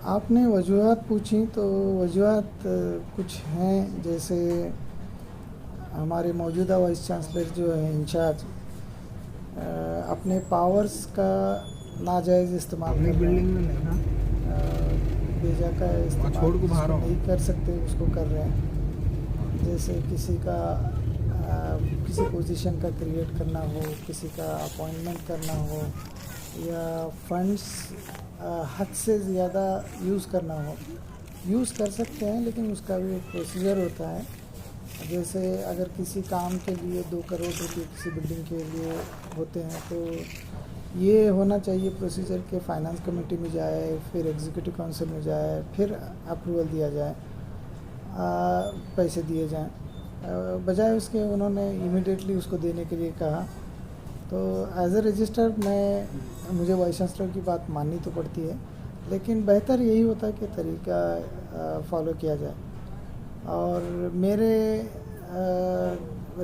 आपने वजूहात पूछी तो वजूहात कुछ हैं, जैसे हमारे मौजूदा वाइस चांसलर जो है इंचार्ज अपने पावर्स का नाजायज़ इस्तेमाल अपनी कर रहे बिल्डिंग में नहीं। हाँ, हैं। बेजा का वहाँ इस्तेमाल छोड़ को बाहर जिसको आओ। नहीं कर सकते उसको कर रहे हैं। जैसे किसी पोजीशन का क्रिएट करना हो, किसी का अपॉइंटमेंट करना हो, या फंड्स हद से ज़्यादा यूज़ करना हो। यूज़ कर सकते हैं लेकिन उसका भी एक प्रोसीजर होता है। जैसे अगर किसी काम के लिए 2 करोड़ रुपये किसी बिल्डिंग के लिए होते हैं तो ये होना चाहिए प्रोसीजर के फाइनेंस कमेटी में जाए, फिर एग्जीक्यूटिव काउंसिल में जाए, फिर अप्रूवल दिया जाए, पैसे दिए जाएं। बजाय उसके उन्होंने इमीडिएटली उसको देने के लिए कहा। तो एज ए रजिस्टर मुझे वाइस चांसलर की बात माननी तो पड़ती है, लेकिन बेहतर यही होता है कि तरीका फॉलो किया जाए। और मेरे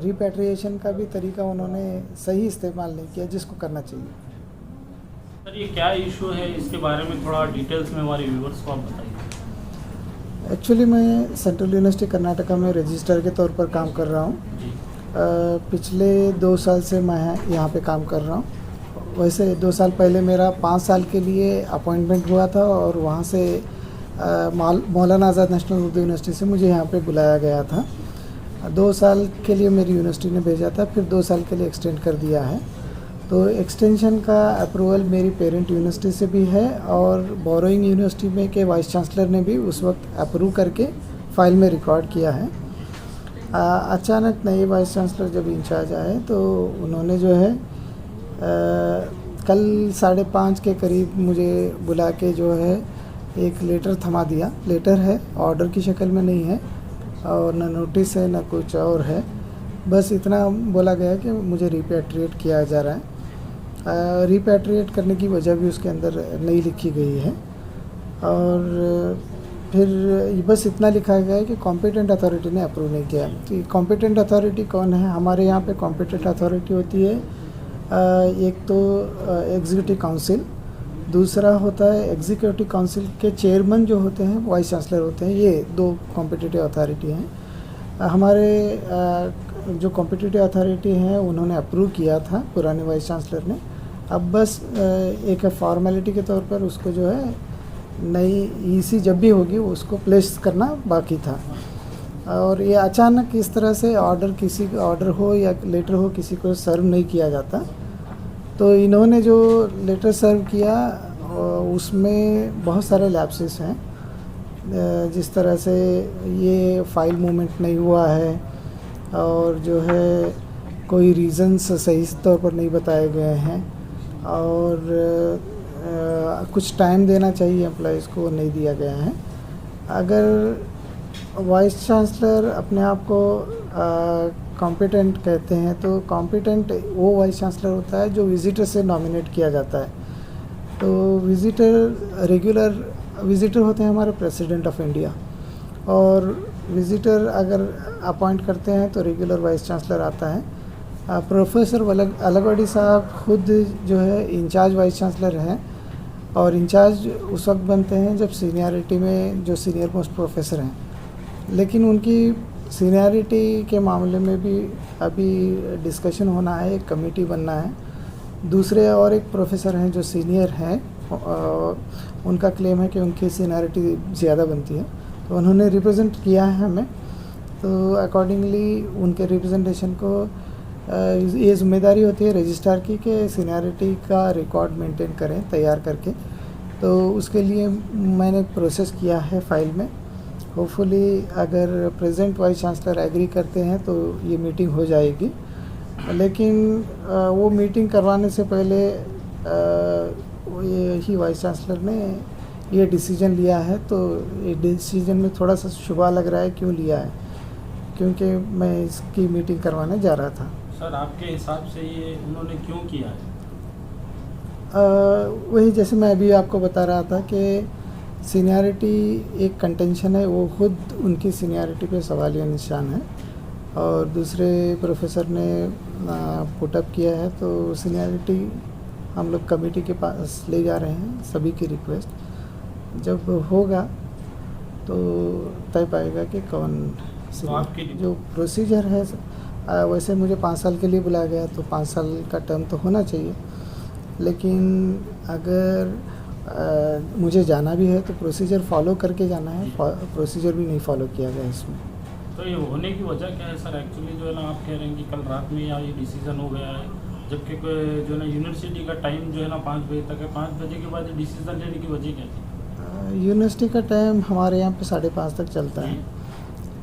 रिपेट्रिएशन का भी तरीका उन्होंने सही इस्तेमाल नहीं किया जिसको करना चाहिए। सर ये क्या इशू है, इसके बारे में थोड़ा डिटेल्स में हमारे व्यूवर्स को आप बताइए। एक्चुअली मैं सेंट्रल यूनिवर्सिटी कर्नाटका में रजिस्ट्रार के तौर पर काम कर रहा हूँ। जी। पिछले 2 साल से मैं यहाँ पे काम कर रहा हूँ। वैसे 2 साल पहले मेरा 5 साल के लिए अपॉइंटमेंट हुआ था और वहाँ से मौलाना आज़ाद नेशनल उर्दू यूनिवर्सिटी से मुझे यहाँ पे बुलाया गया था। 2 साल के लिए मेरी यूनिवर्सिटी ने भेजा था, फिर 2 साल के लिए एक्सटेंड कर दिया है। तो एक्सटेंशन का अप्रूवल मेरी पेरेंट यूनिवर्सिटी से भी है और बोरोइंग यूनिवर्सिटी में के वाइस चांसलर ने भी उस वक्त अप्रूव करके फ़ाइल में रिकॉर्ड किया है। अचानक नए वाइस चांसलर जब इंचार्ज आए तो उन्होंने जो है कल 5:30 के करीब मुझे बुला के जो है एक लेटर थमा दिया। लेटर है, ऑर्डर की शक्ल में नहीं है और न नोटिस है न कुछ और है। बस इतना बोला गया कि मुझे रिपैट्रिएट किया जा रहा है। रिपैट्रिएट करने की वजह भी उसके अंदर नहीं लिखी गई है। और फिर बस इतना लिखा गया है कि कॉम्पिटेंट अथॉरिटी ने अप्रूव नहीं किया। तो कॉम्पिटेंट अथॉरिटी कौन है? हमारे यहाँ पे कॉम्पिटेंट अथॉरिटी होती है एक तो एग्जीक्यूटिव काउंसिल, दूसरा होता है एग्जीक्यूटिव काउंसिल के चेयरमैन जो होते हैं वाइस चांसलर होते हैं। ये 2 कॉम्पिटिटिव अथॉरिटी हैं। हमारे जो कॉम्पिटिटिव अथॉरिटी हैं उन्होंने अप्रूव किया था पुराने वाइस चांसलर ने। अब बस एक फॉर्मेलिटी के तौर पर उसको जो है नई ईसी जब भी होगी उसको प्लेस करना बाकी था। और ये अचानक इस तरह से किसी का ऑर्डर हो या लेटर हो किसी को सर्व नहीं किया जाता। तो इन्होंने जो लेटर सर्व किया उसमें बहुत सारे लैप्सेस हैं। जिस तरह से ये फाइल मूवमेंट नहीं हुआ है और जो है कोई रीज़न्स सही तौर पर नहीं बताए गए हैं और कुछ टाइम देना चाहिए एम्प्लॉइज़ को, नहीं दिया गया है। अगर वाइस चांसलर अपने आप को कॉम्पिटेंट कहते हैं तो कॉम्पिटेंट वो वाइस चांसलर होता है जो विजिटर से नॉमिनेट किया जाता है। तो रेगुलर विजिटर होते हैं हमारे प्रेसिडेंट ऑफ इंडिया, और विजिटर अगर अपॉइंट करते हैं तो रेगुलर वाइस चांसलर आता है। प्रोफेसर अलगवाडी साहब खुद जो है इंचार्ज वाइस चांसलर हैं और इंचार्ज उस वक्त बनते हैं जब सीनियरिटी में जो सीनियर मोस्ट प्रोफेसर हैं, लेकिन उनकी सीनियरिटी के मामले में भी अभी डिस्कशन होना है, एक कमेटी बनना है। दूसरे और एक प्रोफेसर हैं जो सीनियर हैं, उनका क्लेम है कि उनकी सीनियरिटी ज़्यादा बनती है, तो उन्होंने रिप्रेजेंट किया है हमें। तो अकॉर्डिंगली उनके रिप्रेजेंटेशन को ये जिम्मेदारी होती है रजिस्ट्रार की कि सीनियरिटी का रिकॉर्ड मेंटेन करें तैयार करके। तो उसके लिए मैंने प्रोसेस किया है फाइल में। होपफुली अगर प्रेजेंट वाइस चांसलर एग्री करते हैं तो ये मीटिंग हो जाएगी। लेकिन वो मीटिंग करवाने से पहले यही वाइस चांसलर ने ये डिसीजन लिया है। तो ये डिसीजन में थोड़ा सा शुबा लग रहा है क्यों लिया है, क्योंकि मैं इसकी मीटिंग करवाने जा रहा था। सर आपके हिसाब से ये उन्होंने क्यों किया है? वही जैसे मैं अभी आपको बता रहा था कि सीनियरिटी एक कंटेंशन है, वो खुद उनकी सीनियरिटी पे सवालिया निशान है। और दूसरे प्रोफेसर ने पुटअप किया है, तो सीनियरिटी हम लोग कमेटी के पास ले जा रहे हैं सभी की रिक्वेस्ट। जब होगा तो तय पाएगा कि कौन तो आपकी जो प्रोसीजर है वैसे मुझे 5 साल के लिए बुलाया गया, तो 5 साल का टर्म तो होना चाहिए। लेकिन अगर मुझे जाना भी है तो प्रोसीजर फॉलो करके जाना है, प्रोसीजर भी नहीं फॉलो किया गया इसमें। तो ये होने की वजह क्या है सर? एक्चुअली जो है ना, आप कह रहे हैं कि कल रात में या ये डिसीज़न हो गया है, जबकि जो है ना यूनिवर्सिटी का टाइम जो है ना 5 बजे तक है। 5 बजे के बाद डिसीज़न लेने की वजह क्या थी? यूनिवर्सिटी का टाइम हमारे यहाँ पे 5:30 तक चलता है,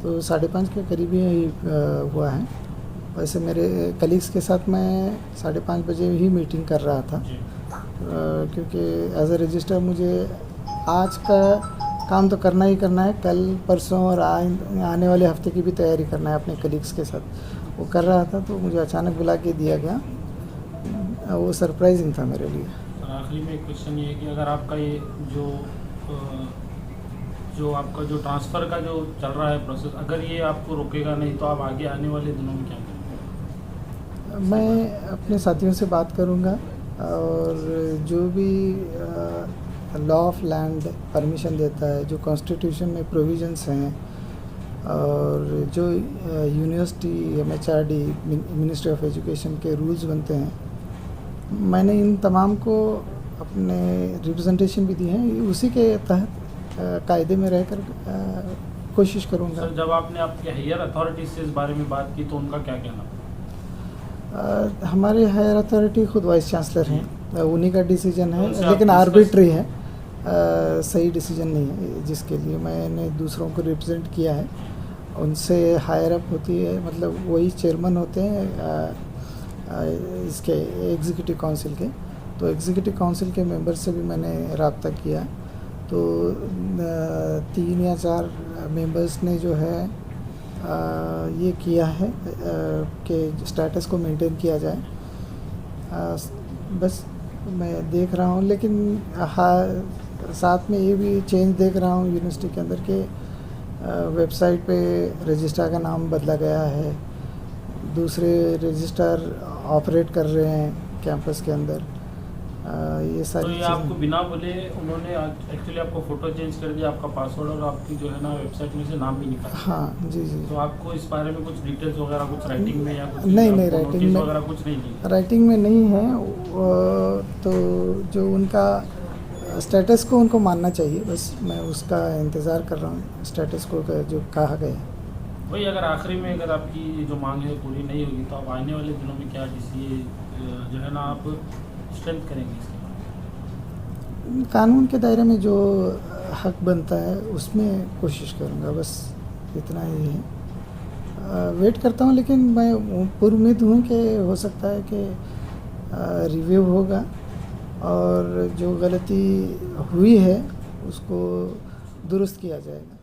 तो 5:30 के करीब ही हुआ है। वैसे मेरे कलीग्स के साथ मैं 5:30 बजे ही मीटिंग कर रहा था, जी। क्योंकि एज ए रजिस्टर मुझे आज का काम तो करना ही करना है, कल परसों और आने वाले हफ्ते की भी तैयारी करना है अपने कलीग्स के साथ। वो कर रहा था तो मुझे अचानक बुला के दिया गया, वो सरप्राइजिंग था मेरे लिए। और आखिरी में एक क्वेश्चन ये है कि अगर आपका ये जो आपका जो ट्रांसफ़र का जो चल रहा है प्रोसेस, अगर ये आपको रोकेगा नहीं तो आप आगे आने वाले दिनों में क्या करेंगे? मैं अपने साथियों से बात करूंगा और जो भी लॉ ऑफ लैंड परमिशन देता है, जो कॉन्स्टिट्यूशन में प्रोविजंस हैं और जो university MHRD ministry of education के रूल्स बनते हैं, मैंने इन तमाम को अपने रिप्रेजेंटेशन भी दी हैं, उसी के तहत कायदे में रहकर कोशिश करूंगा। सर, जब आपने आपके हायर अथॉरिटी से इस बारे में बात की तो उनका क्या कहना? हमारे हायर अथॉरिटी खुद वाइस चांसलर हैं, उन्हीं का डिसीजन है, उनसे लेकिन आप आर्बिट्री है, सही डिसीजन नहीं है, जिसके लिए मैंने दूसरों को रिप्रेजेंट किया है। उनसे हायर अप होती है, मतलब वही चेयरमैन होते हैं इसके एग्जीक्यूटिव काउंसिल के, तो एग्जीक्यूटिव काउंसिल के मेंबर से भी मैंने रब्ता किया, तो 3 या 4 मेंबर्स ने जो है ये किया है कि स्टेटस को मेंटेन किया जाए। बस मैं देख रहा हूँ, लेकिन साथ में ये भी चेंज देख रहा हूँ यूनिवर्सिटी के अंदर के वेबसाइट पे रजिस्ट्रार का नाम बदला गया है, दूसरे रजिस्ट्रार ऑपरेट कर रहे हैं कैंपस के अंदर, ये सारी तो ये आपको बिना बोले उन्होंने एक्चुअली आपको फ़ोटो चेंज कर दिया, आपका पासवर्ड और आपकी जो है ना वेबसाइट में से नाम भी निकाला? हाँ जी जी। तो आपको इस बारे में कुछ डिटेल्स वगैरह कुछ राइटिंग में या कुछ नहीं नोटिस राइटिंग में वगैरह कुछ नहीं दी? राइटिंग में नहीं है, तो जो उनका स्टेटस को उनको मानना चाहिए, बस मैं उसका इंतज़ार कर रहा हूँ, स्टेटस को जो कहा गया। वही, अगर आखिरी में अगर आपकी जो मांग है पूरी नहीं होगी तो आप आने वाले दिनों में क्या जो है ना आप स्ट्रेंथ करेंगे इसके बाद? कानून के दायरे में जो हक बनता है उसमें कोशिश करूँगा, बस इतना ही है। वेट करता हूँ, लेकिन मैं पुरुम्मीद हूँ कि हो सकता है कि रिव्यू होगा और जो गलती हुई है उसको दुरुस्त किया जाएगा।